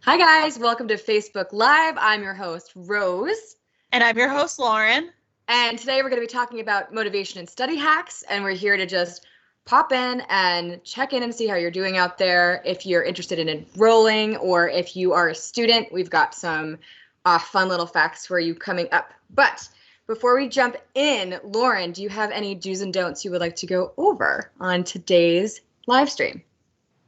Hi guys, welcome to Facebook Live. I'm your host, Rose. And I'm your host, Lauren. And today we're going to be talking about motivation and study hacks. And we're here to just pop in and check in and see how you're doing out there. If you're interested in enrolling or if you are a student, we've got some fun little facts for you coming up. But before we jump in, Lauren, do you have any do's and don'ts you would like to go over on today's live stream?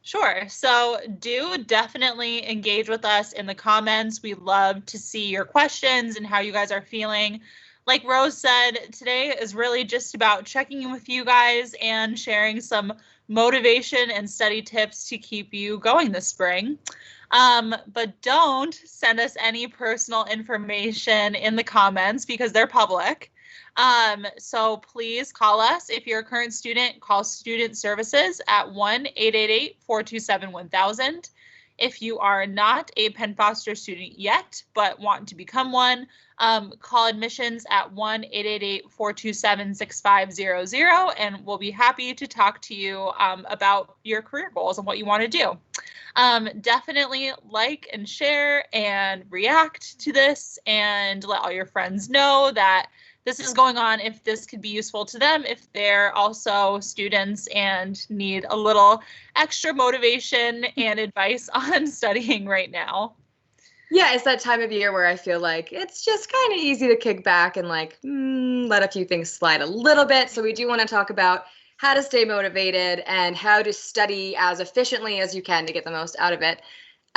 Sure. So do definitely engage with us in the comments. We love to see your questions and how you guys are feeling. Like Rose said, today is really just about checking in with you guys and sharing some motivation and study tips to keep you going this spring. But don't send us any personal information in the comments because they're public. So please call us. If you're a current student, call Student Services at 1-888-427-1000. If you are not a Penn Foster student yet, but want to become one, call admissions at 1-888-427-6500, and we'll be happy to talk to you about your career goals and what you want to do. Definitely like and share and react to this and let all your friends know that this is going on if this could be useful to them, if they're also students and need a little extra motivation and advice on studying right now. Yeah, it's that time of year where I feel like it's just kind of easy to kick back and let a few things slide a little bit. So we do want to talk about how to stay motivated and how to study as efficiently as you can to get the most out of it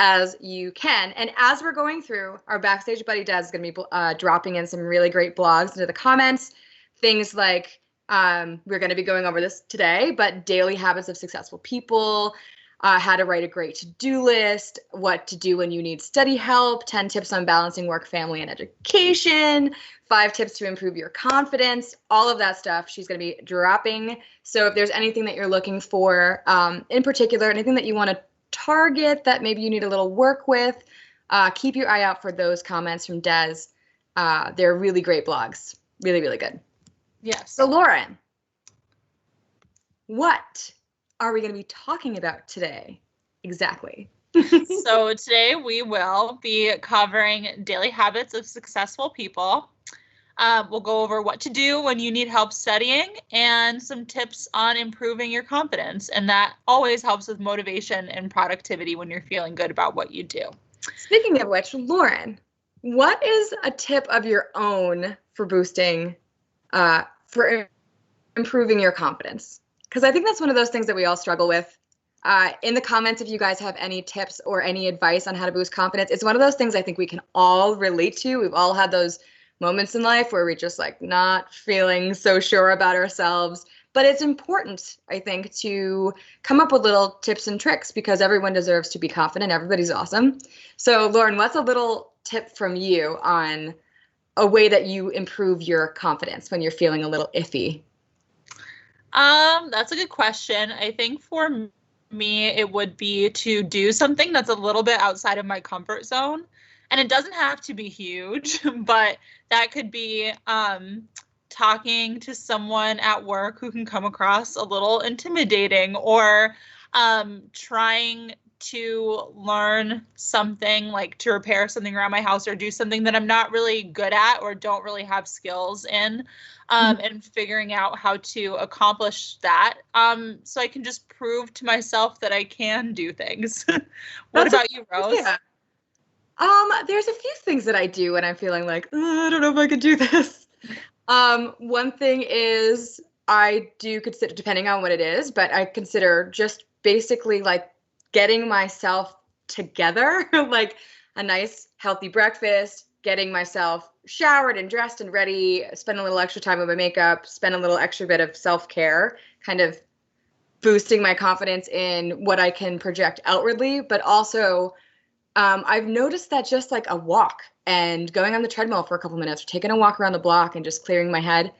as you can. And as we're going through, our Backstage Buddy Des is going to be dropping in some really great blogs into the comments. Things like, we're going to be going over this today, but daily habits of successful people, how to write a great to-do list, what to do when you need study help, 10 tips on balancing work, family, and education, 5 tips to improve your confidence, all of that stuff she's going to be dropping. So if there's anything that you're looking for in particular, anything that you want to target that maybe you need a little work with, keep your eye out for those comments from Des. They're really great blogs. Really, really good. Yes. So Lauren, what are we going to be talking about today exactly? So today we will be covering daily habits of successful people. We'll go over what to do when you need help studying and some tips on improving your confidence. And that always helps with motivation and productivity when you're feeling good about what you do. Speaking of which, Lauren, what is a tip of your own for boosting, for improving your confidence? Because I think that's one of those things that we all struggle with. In the comments, if you guys have any tips or any advice on how to boost confidence, it's one of those things I think we can all relate to. We've all had those moments in life where we're just not feeling so sure about ourselves. But it's important, I think, to come up with little tips and tricks because everyone deserves to be confident. Everybody's awesome. So, Lauren, what's a little tip from you on a way that you improve your confidence when you're feeling a little iffy? That's a good question. I think for me, it would be to do something that's a little bit outside of my comfort zone. And it doesn't have to be huge, but that could be talking to someone at work who can come across a little intimidating, or trying to learn something, like to repair something around my house or do something that I'm not really good at or don't really have skills in, and figuring out how to accomplish that, so I can just prove to myself that I can do things. What about you, Rose? Yeah. There's a few things that I do when I'm feeling I don't know if I could do this. One thing is I do consider, depending on what it is, but I consider just basically getting myself together, like a nice healthy breakfast, getting myself showered and dressed and ready, spend a little extra time with my makeup, spend a little extra bit of self-care, kind of boosting my confidence in what I can project outwardly, but also I've noticed that just a walk and going on the treadmill for a couple minutes or taking a walk around the block and just clearing my head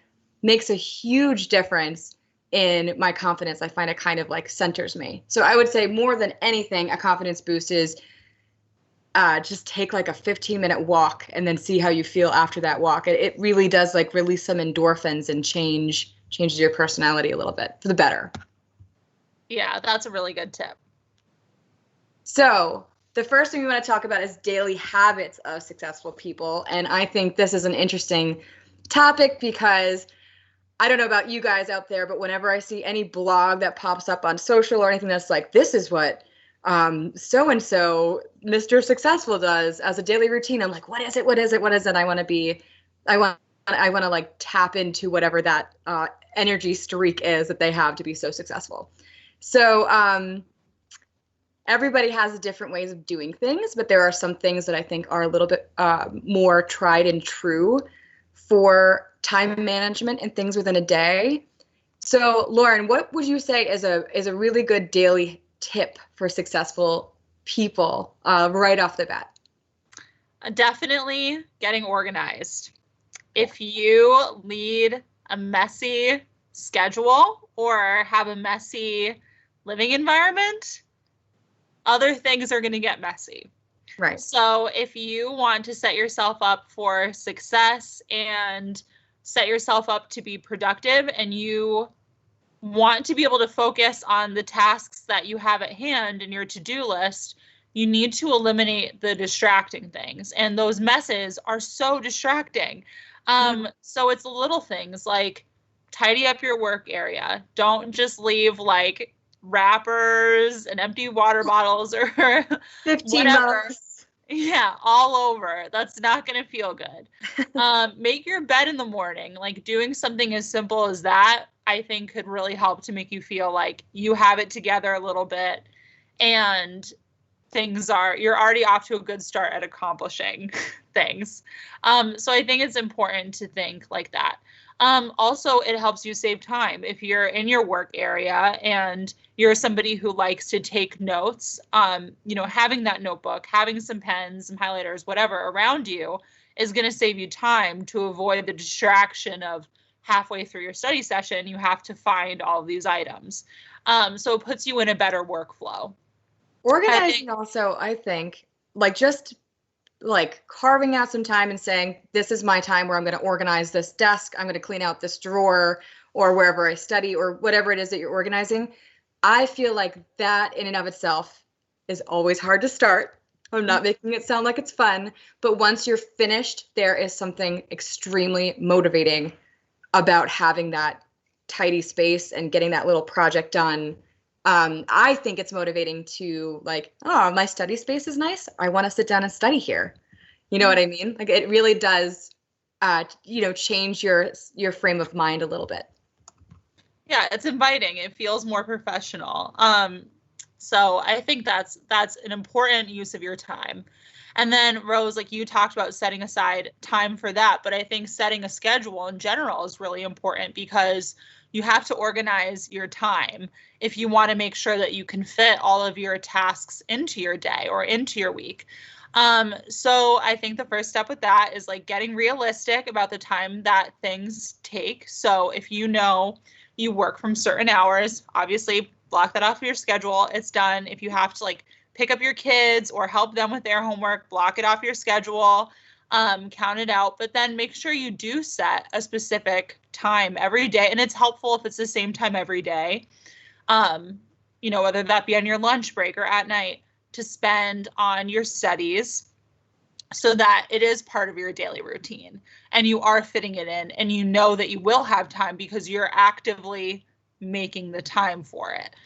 makes a huge difference in my confidence. I find it kind of centers me. So I would say more than anything, a confidence boost is just take a 15-minute walk and then see how you feel after that walk. It really does release some endorphins and changes your personality a little bit for the better. Yeah, that's a really good tip. So the first thing we want to talk about is daily habits of successful people. And I think this is an interesting topic because I don't know about you guys out there, but whenever I see any blog that pops up on social or anything that's like, this is what so-and-so Mr. Successful does as a daily routine, I'm like, what is it? What is it? What is it? I want to like tap into whatever that energy streak is that they have to be so successful. So everybody has different ways of doing things, but there are some things that I think are a little bit more tried and true for time management and things within a day. So Lauren, what would you say is a really good daily tip for successful people right off the bat? Definitely getting organized. If you lead a messy schedule or have a messy living environment, other things are going to get messy. Right. So if you want to set yourself up for success and set yourself up to be productive, and you want to be able to focus on the tasks that you have at hand in your to-do list, you need to eliminate the distracting things. And those messes are so distracting. So it's little things like tidy up your work area. Don't just leave like wrappers and empty water bottles or 15 whatever. months. Yeah, all over. That's not going to feel good. Make your bed in the morning. Like doing something as simple as that, I think could really help to make you feel like you have it together a little bit and you're already off to a good start at accomplishing things. So I think it's important to think like that. Also, it helps you save time. If you're in your work area and you're somebody who likes to take notes, having that notebook, having some pens, some highlighters, whatever around you is going to save you time to avoid the distraction of halfway through your study session, you have to find all of these items. So it puts you in a better workflow. Organizing also, I think, like just like carving out some time and saying, this is my time where I'm going to organize this desk. I'm going to clean out this drawer or wherever I study or whatever it is that you're organizing. I feel like that in and of itself is always hard to start. I'm not making it sound like it's fun, but once you're finished, there is something extremely motivating about having that tidy space and getting that little project done. I think it's motivating to like, oh, my study space is nice. I want to sit down and study here. You know what I mean? Like it really does, change your frame of mind a little bit. Yeah, it's inviting. It feels more professional. So I think that's an important use of your time. And then Rose, like you talked about setting aside time for that, but I think setting a schedule in general is really important because you have to organize your time if you want to make sure that you can fit all of your tasks into your day or into your week. So I think the first step with that is like getting realistic about the time that things take. So if you know you work from certain hours, obviously block that off of your schedule. It's done. If you have to like pick up your kids or help them with their homework, block it off your schedule, count it out, but then make sure you do set a specific time every day. And it's helpful if it's the same time every day, whether that be on your lunch break or at night, to spend on your studies so that it is part of your daily routine and you are fitting it in and you know that you will have time because you're actively making the time for it.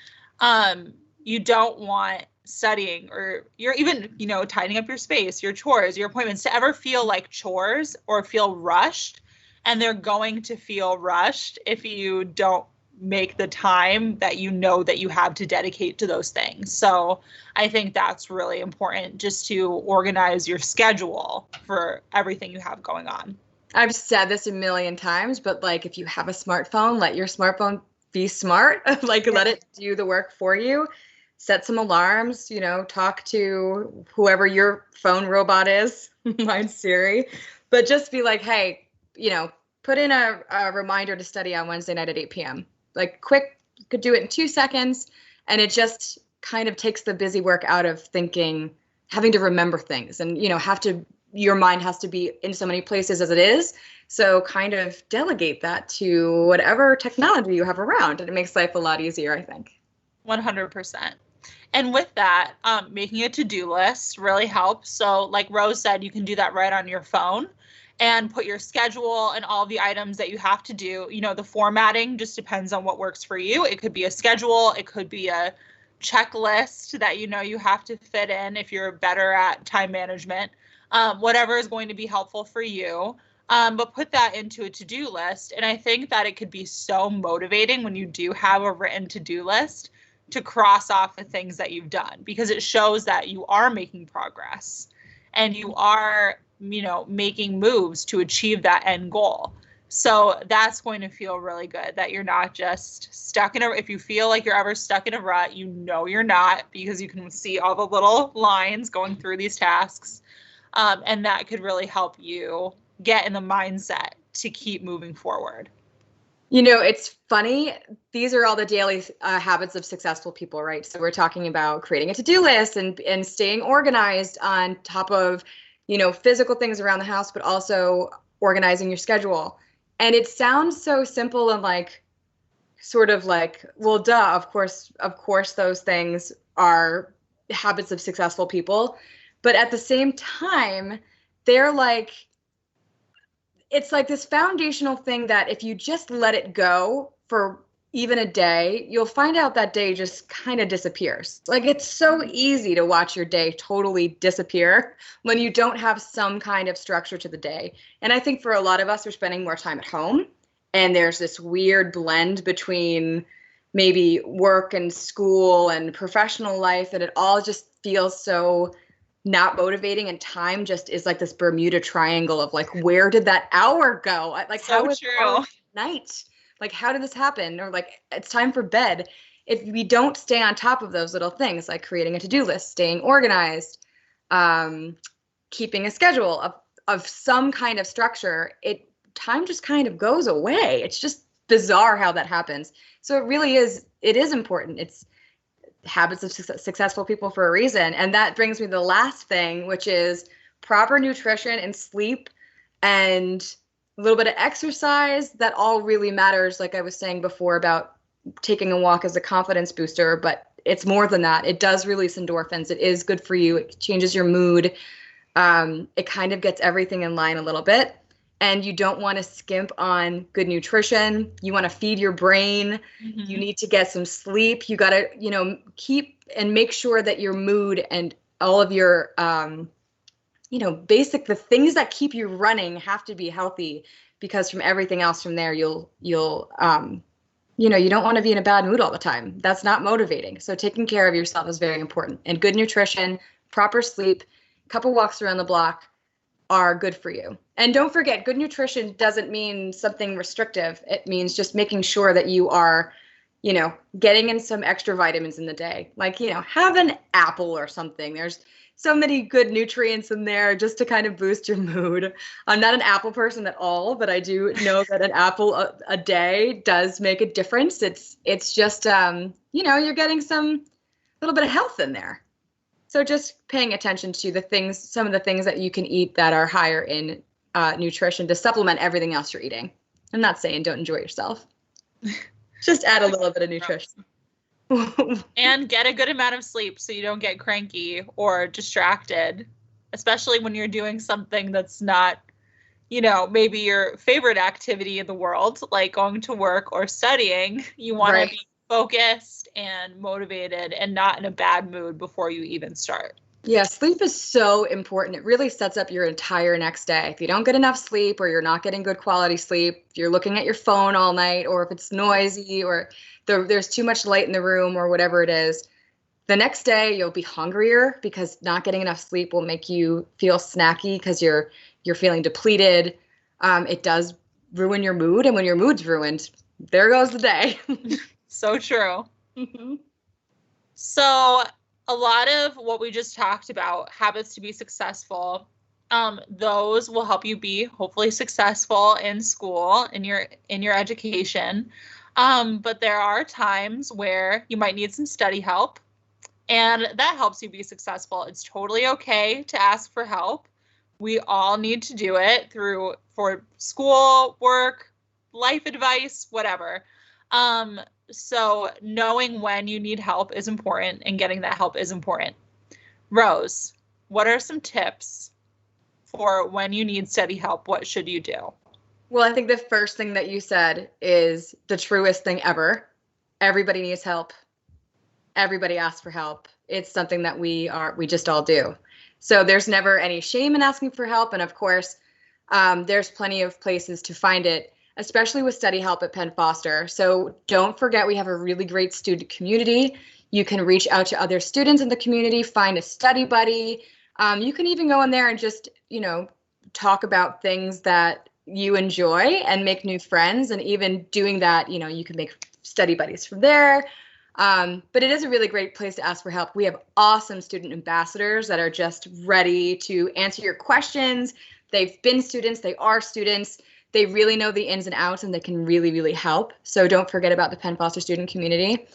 You don't want studying or you're even, tidying up your space, your chores, your appointments to ever feel like chores or feel rushed. And they're going to feel rushed if you don't make the time that you know that you have to dedicate to those things. So I think that's really important, just to organize your schedule for everything you have going on. I've said this a million times, but like if you have a smartphone, let your smartphone be smart. Let it do the work for you. Set some alarms, talk to whoever your phone robot is, mine's Siri, but just be like, hey, put in a reminder to study on Wednesday night at 8 p.m. Like quick, could do it in 2 seconds. And it just kind of takes the busy work out of thinking, having to remember things and, your mind has to be in so many places as it is. So kind of delegate that to whatever technology you have around and it makes life a lot easier, I think. 100%. And with that, making a to-do list really helps. So like Rose said, you can do that right on your phone and put your schedule and all the items that you have to do. You know, the formatting just depends on what works for you. It could be a schedule. It could be a checklist that, you know, you have to fit in if you're better at time management. Whatever is going to be helpful for you. But put that into a to-do list. And I think that it could be so motivating when you do have a written to-do list to cross off the things that you've done, because it shows that you are making progress and you are, you know, making moves to achieve that end goal. So that's going to feel really good that you're not just stuck in if you feel like you're ever stuck in a rut, you know you're not, because you can see all the little lines going through these tasks. And that could really help you get in the mindset to keep moving forward. You know, it's funny. These are all the daily habits of successful people, right? So we're talking about creating a to-do list and staying organized on top of, you know, physical things around the house, but also organizing your schedule. And it sounds so simple and like, sort of like, well, duh, of course, those things are habits of successful people. But at the same time, they're like, it's like this foundational thing that if you just let it go for even a day, you'll find out that day just kind of disappears. Like, it's so easy to watch your day totally disappear when you don't have some kind of structure to the day. And I think for a lot of us, we're spending more time at home, and there's this weird blend between maybe work and school and professional life, and it all just feels so not motivating, and time just is like this Bermuda Triangle of like, where did that hour go? Like, so how is true. Night? Like, how did this happen? Or like, it's time for bed. If we don't stay on top of those little things, like creating a to-do list, staying organized, keeping a schedule of some kind of structure, time just kind of goes away. It's just bizarre how that happens. So it is important. It's habits of successful people for a reason. And that brings me to the last thing, which is proper nutrition and sleep and a little bit of exercise. That all really matters. Like I was saying before about taking a walk as a confidence booster, but it's more than that. It does release endorphins. It is good for you. It changes your mood. It kind of gets everything in line a little bit. And you don't want to skimp on good nutrition. You want to feed your brain. Mm-hmm. You need to get some sleep. You got to, you know, keep and make sure that your mood and all of your, you know, the things that keep you running have to be healthy, because from everything else from there, you'll, you know, you don't want to be in a bad mood all the time. That's not motivating. So taking care of yourself is very important, and good nutrition, proper sleep, a couple walks around the block are good for you. And don't forget, good nutrition doesn't mean something restrictive. It means just making sure that you are, you know, getting in some extra vitamins in the day. Like, you know, have an apple or something. There's so many good nutrients in there just to kind of boost your mood. I'm not an apple person at all, but I do know that an apple a day does make a difference. It's just, you know, you're getting some little bit of health in there. So just paying attention to some of the things that you can eat that are higher in nutrition to supplement everything else you're eating. I'm not saying don't enjoy yourself. Just add a little bit of nutrition. And get a good amount of sleep so you don't get cranky or distracted, especially when you're doing something that's not, you know, maybe your favorite activity in the world, like going to work or studying. You want to be focused and motivated and not in a bad mood before you even start. Yeah, sleep is so important. It really sets up your entire next day. If you don't get enough sleep, or you're not getting good quality sleep, if you're looking at your phone all night, or if it's noisy, or there's too much light in the room, or whatever it is, the next day you'll be hungrier, because not getting enough sleep will make you feel snacky because you're feeling depleted. It does ruin your mood, and when your mood's ruined, there goes the day. So true. So a lot of what we just talked about, habits to be successful, those will help you be hopefully successful in school, in your education. But there are times where you might need some study help, and that helps you be successful. It's totally okay to ask for help. We all need to do it for school, work, life advice, whatever. So knowing when you need help is important, and getting that help is important. Rose, what are some tips for when you need steady help? What should you do? Well, I think the first thing that you said is the truest thing ever. Everybody needs help. Everybody asks for help. It's something that we just all do. So there's never any shame in asking for help. And of course, there's plenty of places to find it, especially with study help at Penn Foster. So don't forget, we have a really great student community. You can reach out to other students in the community, find a study buddy. You can even go in there and just, talk about things that you enjoy and make new friends. And even doing that, you can make study buddies from there. But it is a really great place to ask for help. We have awesome student ambassadors that are just ready to answer your questions. They've been students, they are students, they really know the ins and outs, and they can really, really help. So don't forget about the Penn Foster student community.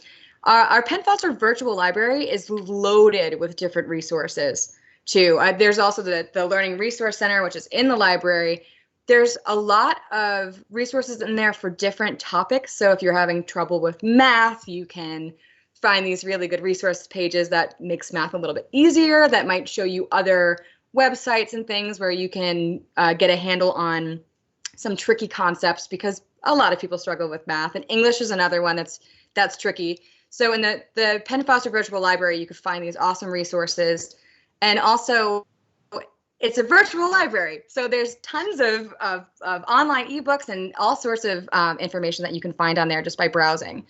Our Penn Foster virtual library is loaded with different resources too. There's also the Learning Resource Center, which is in the library. There's a lot of resources in there for different topics. So if you're having trouble with math, you can find these really good resource pages that makes math a little bit easier, that might show you other websites and things where you can get a handle on some tricky concepts, because a lot of people struggle with math, and English is another one that's tricky. So in the Penn Foster Virtual Library, you can find these awesome resources. And also, it's a virtual library, so there's tons of online ebooks and all sorts of information that you can find on there just by browsing.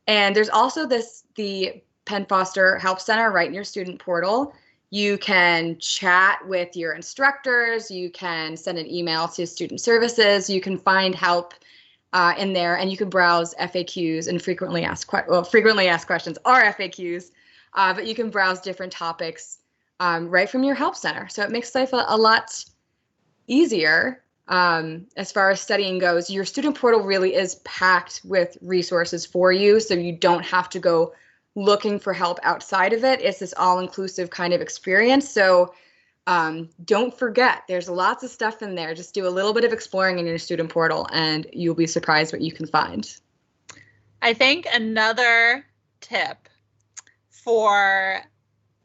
And there's also the Penn Foster Help Center right in your student portal. You can chat with your instructors. You can send an email to student services. You can find help in there, and you can browse FAQs and frequently asked questions are FAQs, but you can browse different topics right from your help center. So it makes life a lot easier as far as studying goes. Your student portal really is packed with resources for you, so you don't have to go looking for help outside of it. It's this all-inclusive kind of experience. So don't forget, there's lots of stuff in there. Just do a little bit of exploring in your student portal, and you'll be surprised what you can find. I think another tip for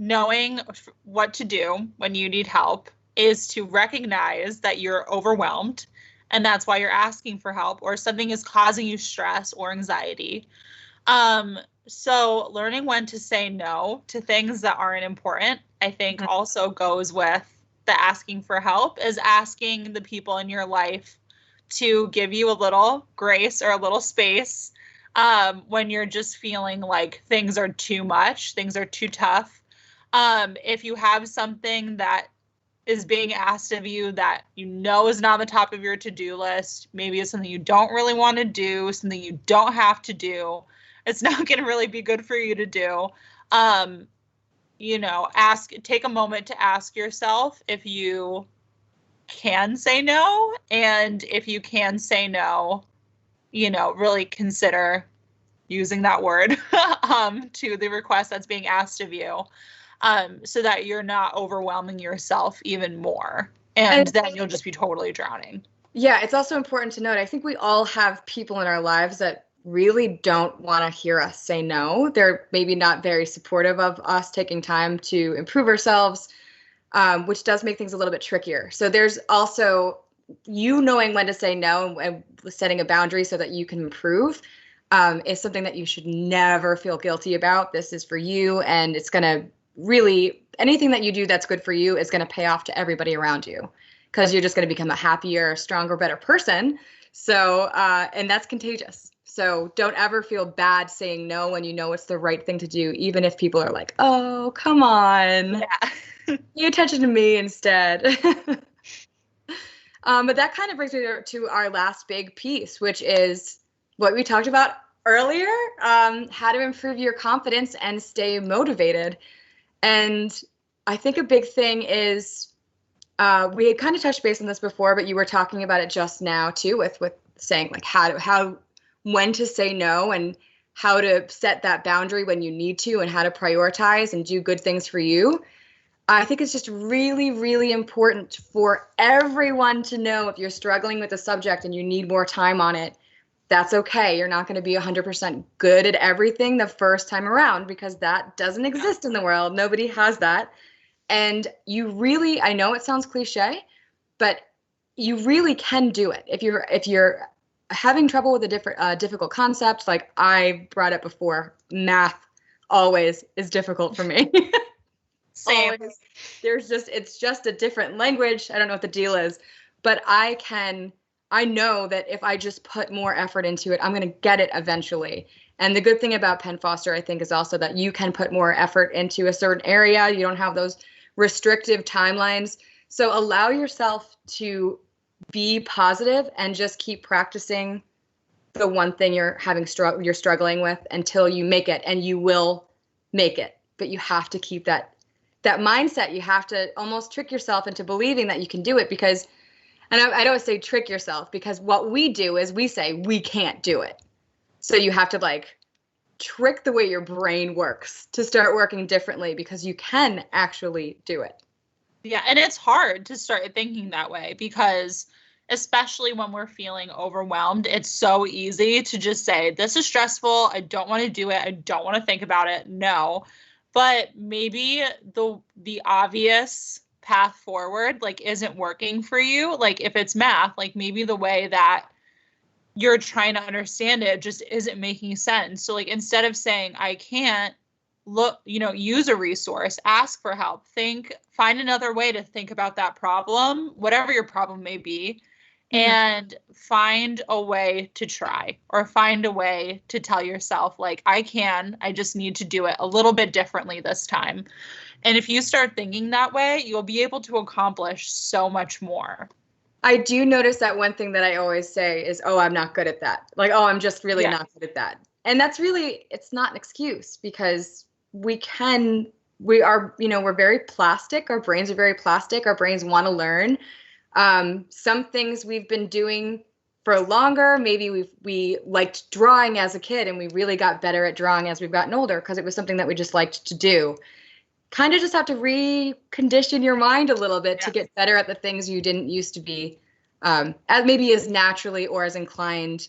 knowing what to do when you need help is to recognize that you're overwhelmed, and that's why you're asking for help, or something is causing you stress or anxiety. So learning when to say no to things that aren't important, I think also goes with the asking for help, is asking the people in your life to give you a little grace or a little space when you're just feeling like things are too much, things are too tough. If you have something that is being asked of you that is not on the top of your to-do list, maybe it's something you don't really want to do, something you don't have to do, it's not going to really be good for you to do. Take a moment to ask yourself if you can say no, and if you can say no, really consider using that word to the request that's being asked of you. So that you're not overwhelming yourself even more, and then you'll just be totally drowning. Yeah, it's also important to note, I think we all have people in our lives that really don't want to hear us say no. They're maybe not very supportive of us taking time to improve ourselves, which does make things a little bit trickier. So there's also knowing when to say no and setting a boundary so that you can improve is something that you should never feel guilty about. This is for you, and it's going to really, anything that you do that's good for you is going to pay off to everybody around you, because you're just going to become a happier, stronger, better person. So, and that's contagious. So don't ever feel bad saying no when you know it's the right thing to do, even if people are like, oh, come on. Yeah. Pay attention to me instead. But that kind of brings me to our last big piece, which is what we talked about earlier, how to improve your confidence and stay motivated. And I think a big thing is, we had kind of touched base on this before, but you were talking about it just now too, with saying like when to say no, and how to set that boundary when you need to, and how to prioritize and do good things for you. I think it's just really, really important for everyone to know, if you're struggling with a subject and you need more time on it, That's okay. You're not going to be 100% good at everything the first time around because that doesn't exist in the world. Nobody has that. And you really, I know it sounds cliche, but you really can do it. If you're having trouble with a difficult concept, like I brought up before, math always is difficult for me. Same. Always. It's just a different language. I don't know what the deal is, but I know that if I just put more effort into it, I'm going to get it eventually. And the good thing about Penn Foster, I think, is also that you can put more effort into a certain area. You don't have those restrictive timelines. So allow yourself to be positive and just keep practicing the one thing you're struggling with until you make it, and you will make it. But you have to keep that mindset. You have to almost trick yourself into believing that you can do it because, and I don't say trick yourself, because what we do is we say we can't do it. So you have to like trick the way your brain works to start working differently because you can actually do it. Yeah, and it's hard to start thinking that way because especially when we're feeling overwhelmed, it's so easy to just say, this is stressful. I don't want to do it. I don't want to think about it. No. But maybe the obvious path forward like isn't working for you. Like if it's math, like maybe the way that you're trying to understand it just isn't making sense. So like instead of saying I can't, use a resource, ask for help, find another way to think about that problem, whatever your problem may be, and find a way to try, or find a way to tell yourself like, I just need to do it a little bit differently this time. And if you start thinking that way, you'll be able to accomplish so much more. I do notice that one thing that I always say is, oh, I'm not good at that. Like, oh, I'm just really not good at that. And that's really, it's not an excuse because we're very plastic. Our brains are very plastic. Our brains want to learn. Some things we've been doing for longer. Maybe we liked drawing as a kid and we really got better at drawing as we've gotten older because it was something that we just liked to do. Kind of just have to recondition your mind a little bit to get better at the things you didn't used to be as naturally or as inclined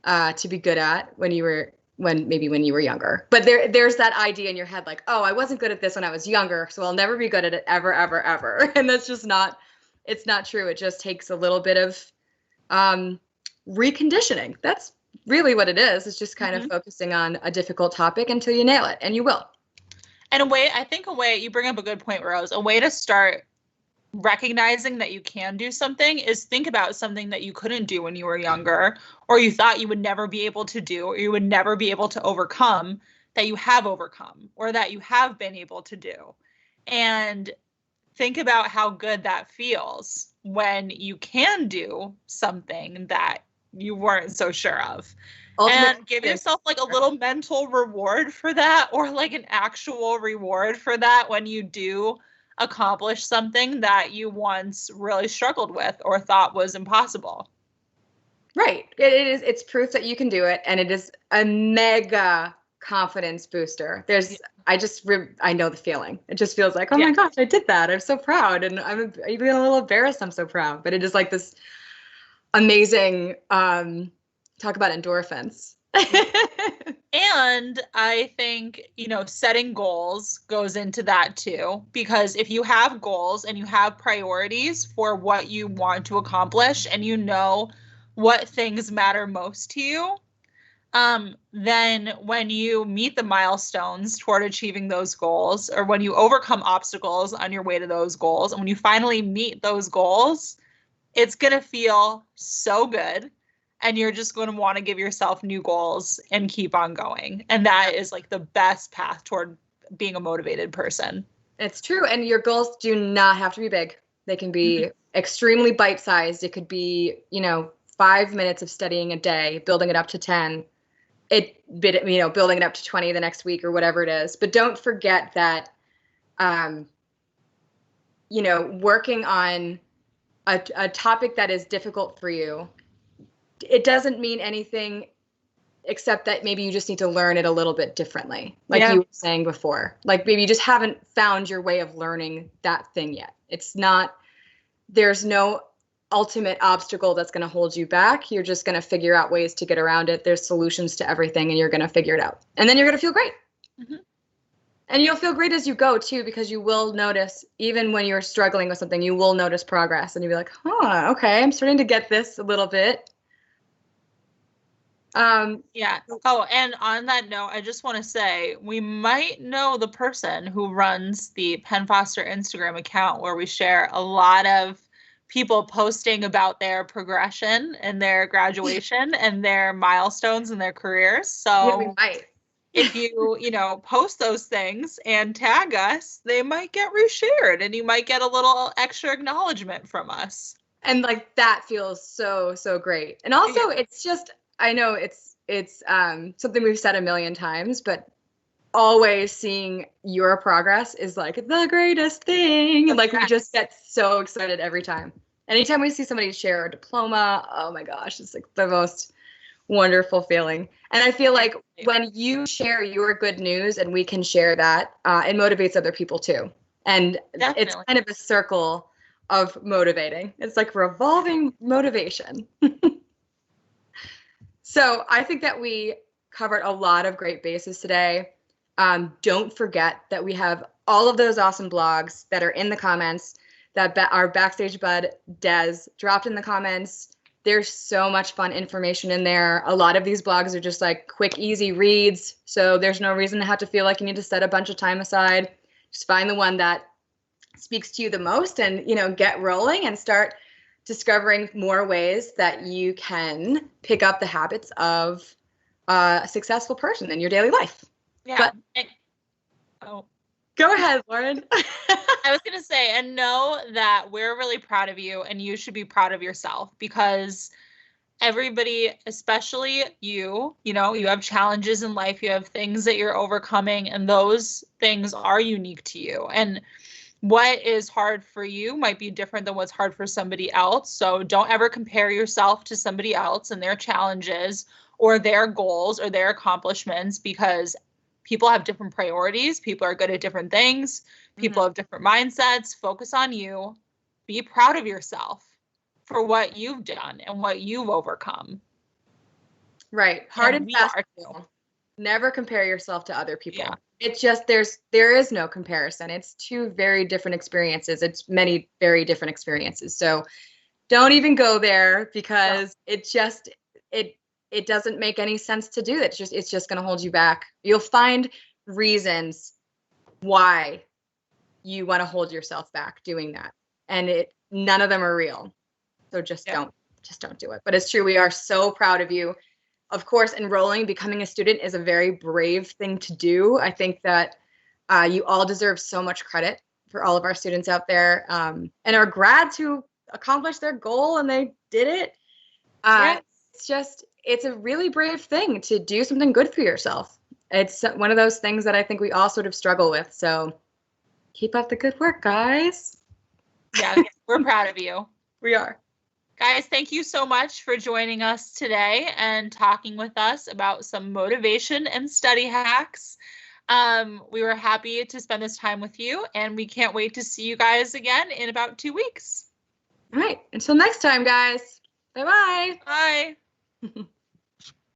to be good at when you were younger. But there's that idea in your head like, oh, I wasn't good at this when I was younger, so I'll never be good at it ever, ever, ever. And that's just it's not true. It just takes a little bit of reconditioning. That's really what it is. It's just kind of focusing on a difficult topic until you nail it, and you will. And you bring up a good point, Rose, a way to start recognizing that you can do something is think about something that you couldn't do when you were younger, or you thought you would never be able to do, or you would never be able to overcome, that you have overcome, or that you have been able to do. And think about how good that feels when you can do something that you weren't so sure of. And give yourself like a little mental reward for that, or like an actual reward for that when you do accomplish something that you once really struggled with or thought was impossible. Right. It's proof that you can do it. And it is a mega confidence booster. I know the feeling. It just feels like, oh my gosh, I did that. I'm so proud. And I'm even a little embarrassed. I'm so proud. But it is like this amazing, talk about endorphins. And I think, setting goals goes into that too, because if you have goals and you have priorities for what you want to accomplish and you know what things matter most to you, then when you meet the milestones toward achieving those goals, or when you overcome obstacles on your way to those goals, and when you finally meet those goals, it's going to feel so good. And you're just going to want to give yourself new goals and keep on going. And that is like the best path toward being a motivated person. It's true. And your goals do not have to be big. They can be extremely bite-sized. It could be, 5 minutes of studying a day, building it up to 10, building it up to 20 the next week or whatever it is. But don't forget that, working on a topic that is difficult for you, it doesn't mean anything except that maybe you just need to learn it a little bit differently. Like you were saying before, like maybe you just haven't found your way of learning that thing yet. There's no ultimate obstacle that's going to hold you back. You're just going to figure out ways to get around it. There's solutions to everything, and you're going to figure it out. And then you're going to feel great. Mm-hmm. And you'll feel great as you go, too, because you will notice, even when you're struggling with something, you will notice progress. And you'll be like, okay, I'm starting to get this a little bit. Yeah. Oh, and on that note, I just want to say we might know the person who runs the Penn Foster Instagram account, where we share a lot of people posting about their progression and their graduation and their milestones in their careers. So we might. If you post those things and tag us, they might get reshared and you might get a little extra acknowledgement from us. And like that feels so, so great. And also it's just, I know it's something we've said a million times, but always seeing your progress is like the greatest thing. And like we just get so excited every time. Anytime we see somebody share a diploma, oh my gosh, it's like the most wonderful feeling. And I feel like when you share your good news and we can share that, it motivates other people too. And it's kind of a circle of motivating. It's like revolving motivation. So I think that we covered a lot of great bases today. Don't forget that we have all of those awesome blogs that are in the comments that our Backstage Bud Des dropped in the comments. There's so much fun information in there. A lot of these blogs are just like quick, easy reads. So there's no reason to have to feel like you need to set a bunch of time aside. Just find the one that speaks to you the most and, get rolling and start discovering more ways that you can pick up the habits of a successful person in your daily life. Yeah. Go ahead, Lauren. I was going to say, and know that we're really proud of you and you should be proud of yourself, because everybody, especially you have challenges in life, you have things that you're overcoming, and those things are unique to you. And what is hard for you might be different than what's hard for somebody else. So don't ever compare yourself to somebody else and their challenges or their goals or their accomplishments, because people have different priorities. People are good at different things. People have different mindsets. Focus on you. Be proud of yourself for what you've done and what you've overcome. Right. Hard and fast. Never compare yourself to other people. Yeah. It's just there is no comparison. It's two very different experiences. It's many very different experiences. So don't even go there, because it doesn't make any sense to do it. It's just going to hold you back. You'll find reasons why you want to hold yourself back doing that, and none of them are real. So just don't do it. But it's true. We are so proud of you. Of course, becoming a student is a very brave thing to do. I think that you all deserve so much credit for all of our students out there, and our grads who accomplished their goal and they did it. It's a really brave thing to do something good for yourself. It's one of those things that I think we all sort of struggle with. So keep up the good work, guys. Yeah, we're proud of you. We are. Guys, thank you so much for joining us today and talking with us about some motivation and study hacks. We were happy to spend this time with you, and we can't wait to see you guys again in about 2 weeks. All right. Until next time, guys. Bye-bye. Bye.